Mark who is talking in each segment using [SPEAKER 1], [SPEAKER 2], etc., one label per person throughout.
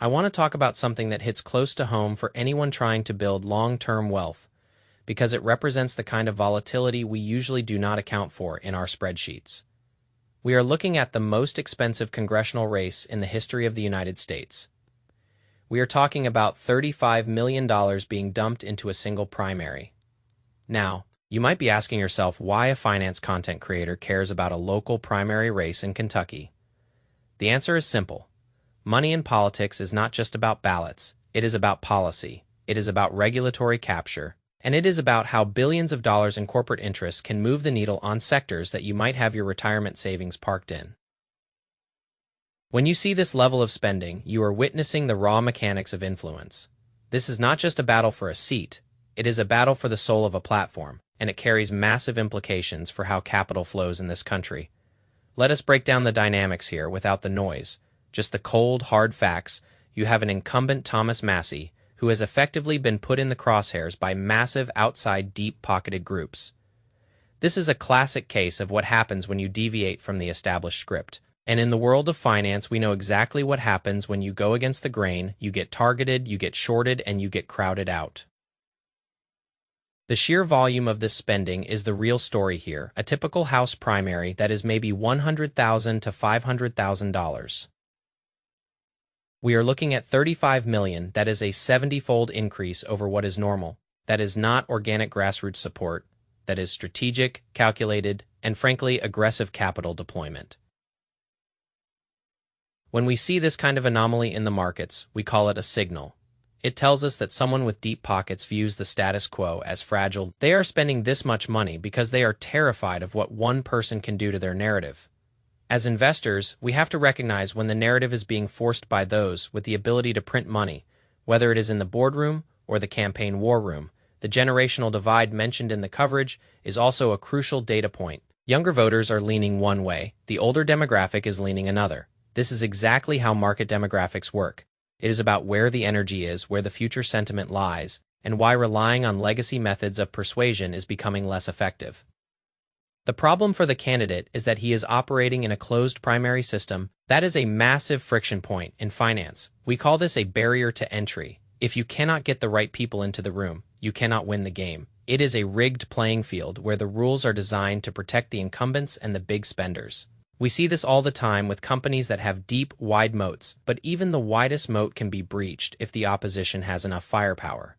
[SPEAKER 1] I want to talk about something that hits close to home for anyone trying to build long-term wealth, because it represents the kind of volatility we usually do not account for in our spreadsheets. We are looking at the most expensive congressional race in the history of the United States. We are talking about $35 million being dumped into a single primary. Now, you might be asking yourself why a finance content creator cares about a local primary race in Kentucky. The answer is simple. Money in politics is not just about ballots, it is about policy, it is about regulatory capture, and it is about how billions of dollars in corporate interests can move the needle on sectors that you might have your retirement savings parked in. When you see this level of spending, you are witnessing the raw mechanics of influence. This is not just a battle for a seat, it is a battle for the soul of a platform, and it carries massive implications for how capital flows in this country. Let us break down the dynamics here without the noise. Just the cold, hard facts. You have an incumbent, Thomas Massie, who has effectively been put in the crosshairs by massive outside deep-pocketed groups. This is a classic case of what happens when you deviate from the established script. And in the world of finance, we know exactly what happens when you go against the grain. You get targeted, you get shorted, and you get crowded out. The sheer volume of this spending is the real story here, a typical House primary that is maybe $100,000 to $500,000. We are looking at $35 million, that is a 70-fold increase over what is normal. That is not organic grassroots support, that is strategic, calculated, and frankly aggressive capital deployment. When we see this kind of anomaly in the markets, we call it a signal. It tells us that someone with deep pockets views the status quo as fragile. They are spending this much money because they are terrified of what one person can do to their narrative. As investors, we have to recognize when the narrative is being forced by those with the ability to print money, whether it is in the boardroom or the campaign war room. The generational divide mentioned in the coverage is also a crucial data point. Younger voters are leaning one way, the older demographic is leaning another. This is exactly how market demographics work. It is about where the energy is, where the future sentiment lies, and why relying on legacy methods of persuasion is becoming less effective. The problem for the candidate is that he is operating in a closed primary system. That is a massive friction point in finance. We call this a barrier to entry. If you cannot get the right people into the room, you cannot win the game. It is a rigged playing field where the rules are designed to protect the incumbents and the big spenders. We see this all the time with companies that have deep, wide moats, but even the widest moat can be breached if the opposition has enough firepower.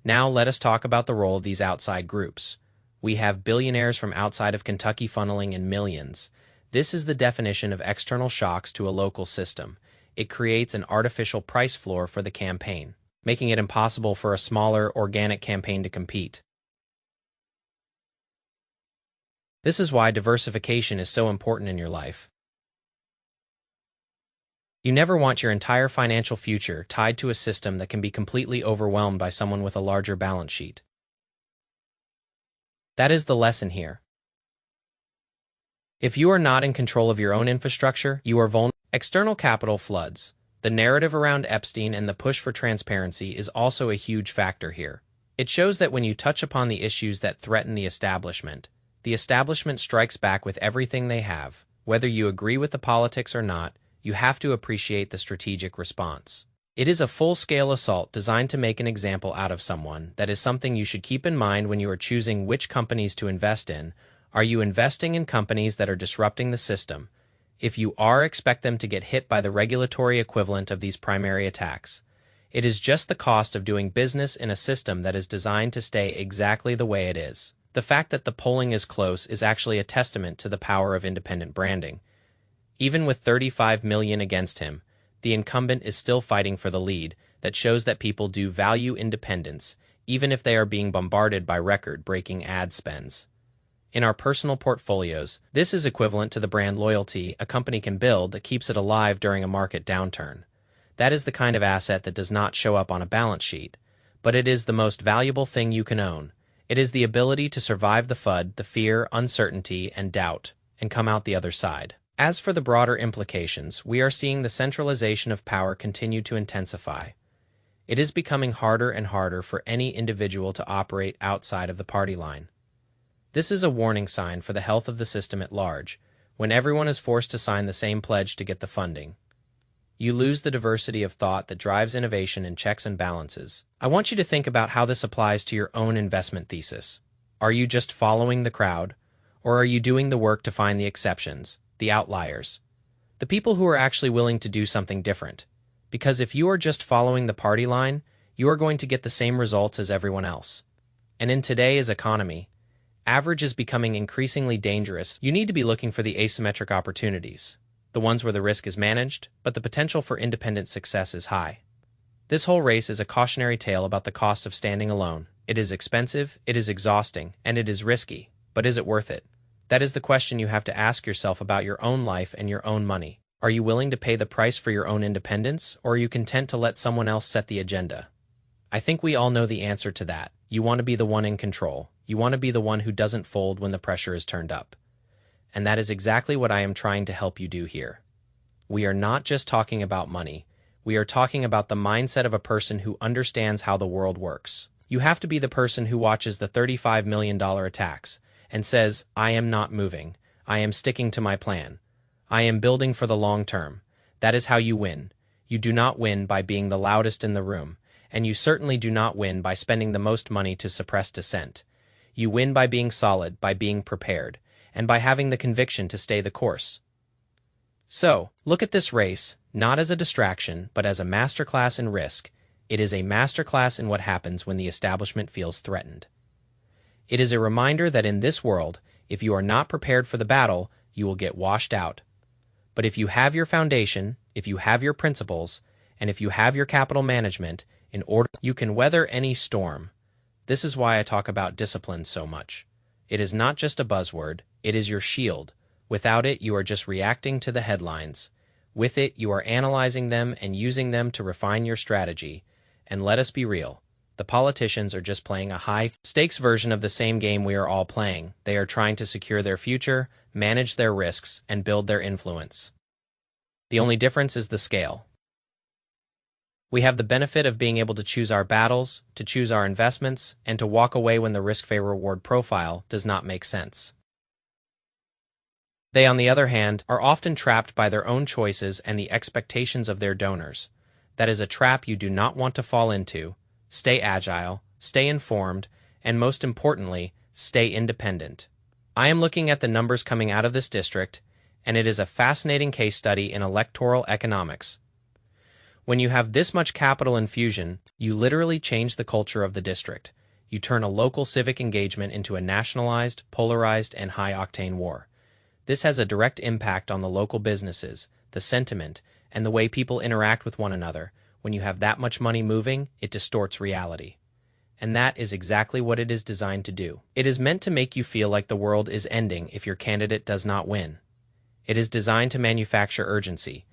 [SPEAKER 1] Now let us talk about the role of these outside groups. We have billionaires from outside of Kentucky funneling in millions. This is the definition of external shocks to a local system. It creates an artificial price floor for the campaign, making it impossible for a smaller, organic campaign to compete. This is why diversification is so important in your life. You never want your entire financial future tied to a system that can be completely overwhelmed by someone with a larger balance sheet. That is the lesson here. If you are not in control of your own infrastructure, you are vulnerable. External capital floods. The narrative around Epstein and the push for transparency is also a huge factor here. It shows that when you touch upon the issues that threaten the establishment strikes back with everything they have. Whether you agree with the politics or not, you have to appreciate the strategic response. It is a full-scale assault designed to make an example out of someone. That is something you should keep in mind when you are choosing which companies to invest in. Are you investing in companies that are disrupting the system? If you are, expect them to get hit by the regulatory equivalent of these primary attacks. It is just the cost of doing business in a system that is designed to stay exactly the way it is. The fact that the polling is close is actually a testament to the power of independent branding. Even with $35 million against him, the incumbent is still fighting for the lead. That shows that people do value independence, even if they are being bombarded by record-breaking ad spends. In our personal portfolios, this is equivalent to the brand loyalty a company can build that keeps it alive during a market downturn. That is the kind of asset that does not show up on a balance sheet, but it is the most valuable thing you can own. It is the ability to survive the FUD, the fear, uncertainty, and doubt, and come out the other side. As for the broader implications, we are seeing the centralization of power continue to intensify. It is becoming harder and harder for any individual to operate outside of the party line. This is a warning sign for the health of the system at large, when everyone is forced to sign the same pledge to get the funding. You lose the diversity of thought that drives innovation and checks and balances. I want you to think about how this applies to your own investment thesis. Are you just following the crowd, or are you doing the work to find the exceptions, the outliers, the people who are actually willing to do something different? Because if you are just following the party line, you are going to get the same results as everyone else. And in today's economy, average is becoming increasingly dangerous. You need to be looking for the asymmetric opportunities, the ones where the risk is managed, but the potential for independent success is high. This whole race is a cautionary tale about the cost of standing alone. It is expensive, it is exhausting, and it is risky, but is it worth it? That is the question you have to ask yourself about your own life and your own money. Are you willing to pay the price for your own independence, or are you content to let someone else set the agenda? I think we all know the answer to that. You want to be the one in control. You want to be the one who doesn't fold when the pressure is turned up. And that is exactly what I am trying to help you do here. We are not just talking about money. We are talking about the mindset of a person who understands how the world works. You have to be the person who watches the $35 million attacks and says, I am not moving. I am sticking to my plan. I am building for the long term. That is how you win. You do not win by being the loudest in the room, and you certainly do not win by spending the most money to suppress dissent. You win by being solid, by being prepared, and by having the conviction to stay the course. So, look at this race, not as a distraction, but as a masterclass in risk. It is a masterclass in what happens when the establishment feels threatened. It is a reminder that in this world, if you are not prepared for the battle, you will get washed out. But if you have your foundation, if you have your principles, and if you have your capital management, in order, you can weather any storm. This is why I talk about discipline so much. It is not just a buzzword, it is your shield. Without it, you are just reacting to the headlines. With it, you are analyzing them and using them to refine your strategy. And let us be real, the politicians are just playing a high-stakes version of the same game we are all playing. They are trying to secure their future, manage their risks, and build their influence. The only difference is the scale. We have the benefit of being able to choose our battles, to choose our investments, and to walk away when the risk-reward profile does not make sense. They, on the other hand, are often trapped by their own choices and the expectations of their donors. That is a trap you do not want to fall into. Stay agile, stay informed, and most importantly, stay independent. I am looking at the numbers coming out of this district, and it is a fascinating case study in electoral economics. When you have this much capital infusion, you literally change the culture of the district. You turn a local civic engagement into a nationalized, polarized, and high-octane war. This has a direct impact on the local businesses, the sentiment, and the way people interact with one another. When you have that much money moving, it distorts reality. And that is exactly what it is designed to do. It is meant to make you feel like the world is ending if your candidate does not win. It is designed to manufacture urgency.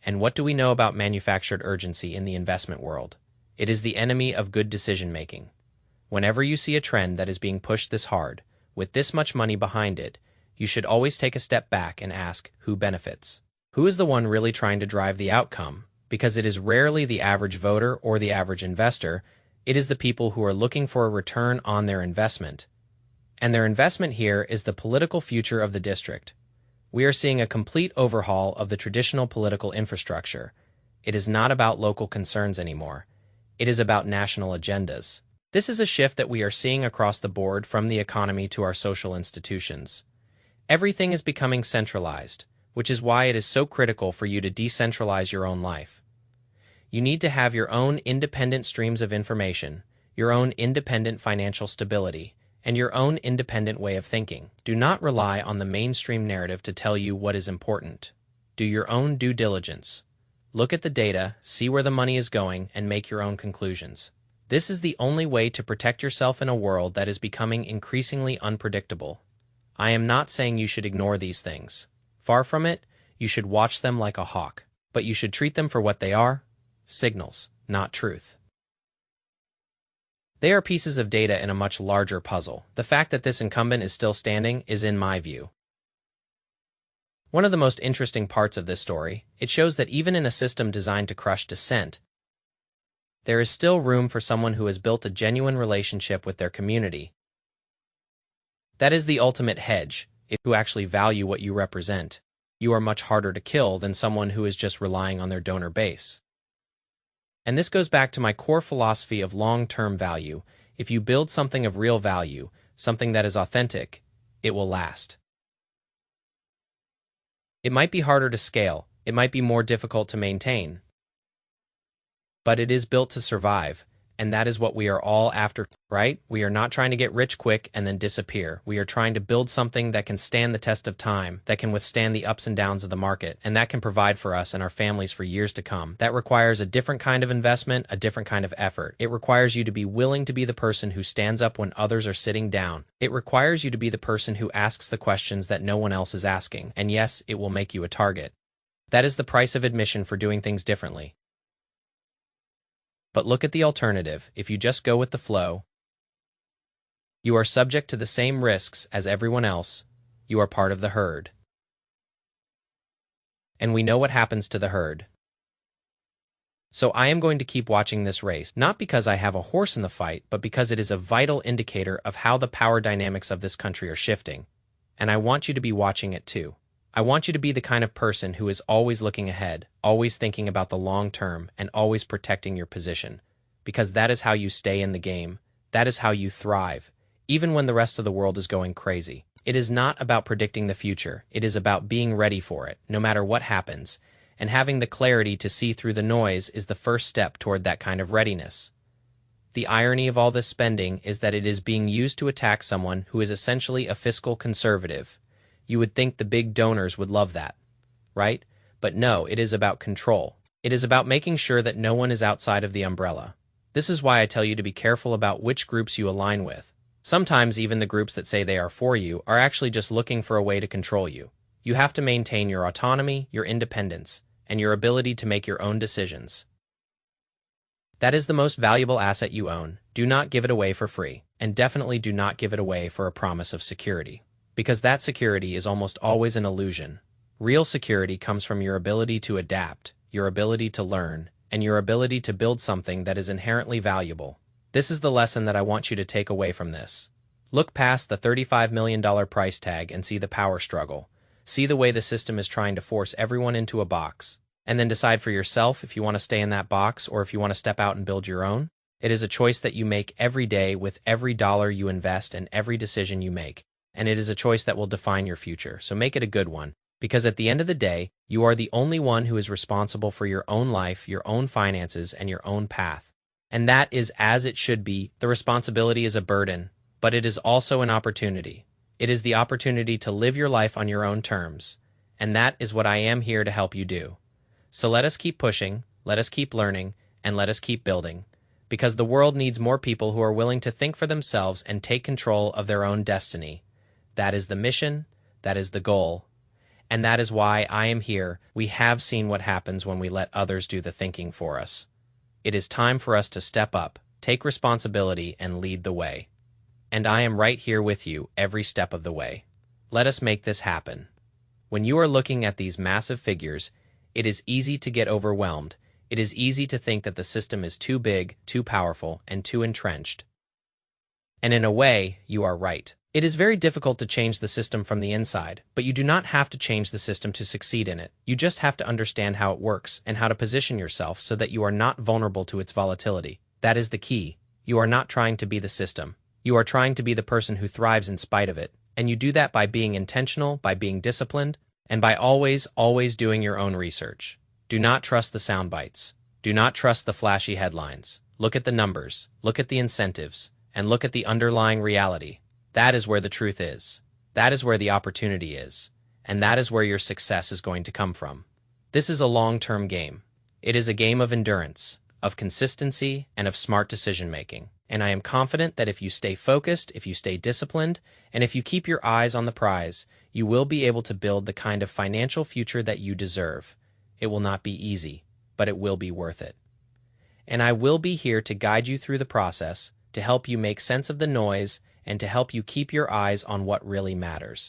[SPEAKER 1] And what do we know about manufactured urgency in the investment world? It is the enemy of good decision-making. Whenever you see a trend that is being pushed this hard, with this much money behind it, you should always take a step back and ask, who benefits? Who is the one really trying to drive the outcome? Because it is rarely the average voter or the average investor, it is the people who are looking for a return on their investment. And their investment here is the political future of the district. We are seeing a complete overhaul of the traditional political infrastructure. It is not about local concerns anymore. It is about national agendas. This is a shift that we are seeing across the board, from the economy to our social institutions. Everything is becoming centralized, which is why it is so critical for you to decentralize your own life. You need to have your own independent streams of information, your own independent financial stability, and your own independent way of thinking. Do not rely on the mainstream narrative to tell you what is important. Do your own due diligence. Look at the data, see where the money is going, and make your own conclusions. This is the only way to protect yourself in a world that is becoming increasingly unpredictable. I am not saying you should ignore these things. Far from it, you should watch them like a hawk. But you should treat them for what they are: signals, not truth. They are pieces of data in a much larger puzzle. The fact that this incumbent is still standing is, in my view, one of the most interesting parts of this story. It shows that even in a system designed to crush dissent, there is still room for someone who has built a genuine relationship with their community. That is the ultimate hedge, who actually value what you represent. You are much harder to kill than someone who is just relying on their donor base. And this goes back to my core philosophy of long-term value. If you build something of real value, something that is authentic, it will last. It might be harder to scale, it might be more difficult to maintain, but it is built to survive, and that is what we are all after, right? We are not trying to get rich quick and then disappear. We are trying to build something that can stand the test of time, that can withstand the ups and downs of the market, and that can provide for us and our families for years to come. That requires a different kind of investment, a different kind of effort. It requires you to be willing to be the person who stands up when others are sitting down. It requires you to be the person who asks the questions that no one else is asking. And yes, it will make you a target. That is the price of admission for doing things differently. But look at the alternative. If you just go with the flow, you are subject to the same risks as everyone else. You are part of the herd. And we know what happens to the herd. So I am going to keep watching this race, not because I have a horse in the fight, but because it is a vital indicator of how the power dynamics of this country are shifting. And I want you to be watching it too. I want you to be the kind of person who is always looking ahead, always thinking about the long term, and always protecting your position. Because that is how you stay in the game. That is how you thrive, even when the rest of the world is going crazy. It is not about predicting the future. It is about being ready for it, no matter what happens. And having the clarity to see through the noise is the first step toward that kind of readiness. The irony of all this spending is that it is being used to attack someone who is essentially a fiscal conservative. You would think the big donors would love that, right? But no, it is about control. It is about making sure that no one is outside of the umbrella. This is why I tell you to be careful about which groups you align with. Sometimes even the groups that say they are for you are actually just looking for a way to control you. You have to maintain your autonomy, your independence, and your ability to make your own decisions. That is the most valuable asset you own. Do not give it away for free, and definitely do not give it away for a promise of security. Because that security is almost always an illusion. Real security comes from your ability to adapt, your ability to learn, and your ability to build something that is inherently valuable. This is the lesson that I want you to take away from this. Look past the $35 million price tag and see the power struggle. See the way the system is trying to force everyone into a box, and then decide for yourself if you want to stay in that box or if you want to step out and build your own. It is a choice that you make every day with every dollar you invest and every decision you make. And it is a choice that will define your future, so make it a good one. Because at the end of the day, you are the only one who is responsible for your own life, your own finances, and your own path. And that is as it should be. The responsibility is a burden, but it is also an opportunity. It is the opportunity to live your life on your own terms. And that is what I am here to help you do. So let us keep pushing, let us keep learning, and let us keep building. Because the world needs more people who are willing to think for themselves and take control of their own destiny. That is the mission, that is the goal, and that is why I am here. We have seen what happens when we let others do the thinking for us. It is time for us to step up, take responsibility, and lead the way. And I am right here with you every step of the way. Let us make this happen. When you are looking at these massive figures, it is easy to get overwhelmed. It is easy to think that the system is too big, too powerful, and too entrenched. And in a way, you are right. It is very difficult to change the system from the inside, but you do not have to change the system to succeed in it. You just have to understand how it works and how to position yourself so that you are not vulnerable to its volatility. That is the key. You are not trying to be the system. You are trying to be the person who thrives in spite of it. And you do that by being intentional, by being disciplined, and by always doing your own research. Do not trust the sound bites. Do not trust the flashy headlines. Look at the numbers, look at the incentives, and look at the underlying reality. That is where the truth is. That is where the opportunity is. And that is where your success is going to come from. This is a long-term game. It is a game of endurance, of consistency, and of smart decision-making. And I am confident that if you stay focused, if you stay disciplined, and if you keep your eyes on the prize, you will be able to build the kind of financial future that you deserve. It will not be easy, but it will be worth it. And I will be here to guide you through the process, to help you make sense of the noise, and to help you keep your eyes on what really matters.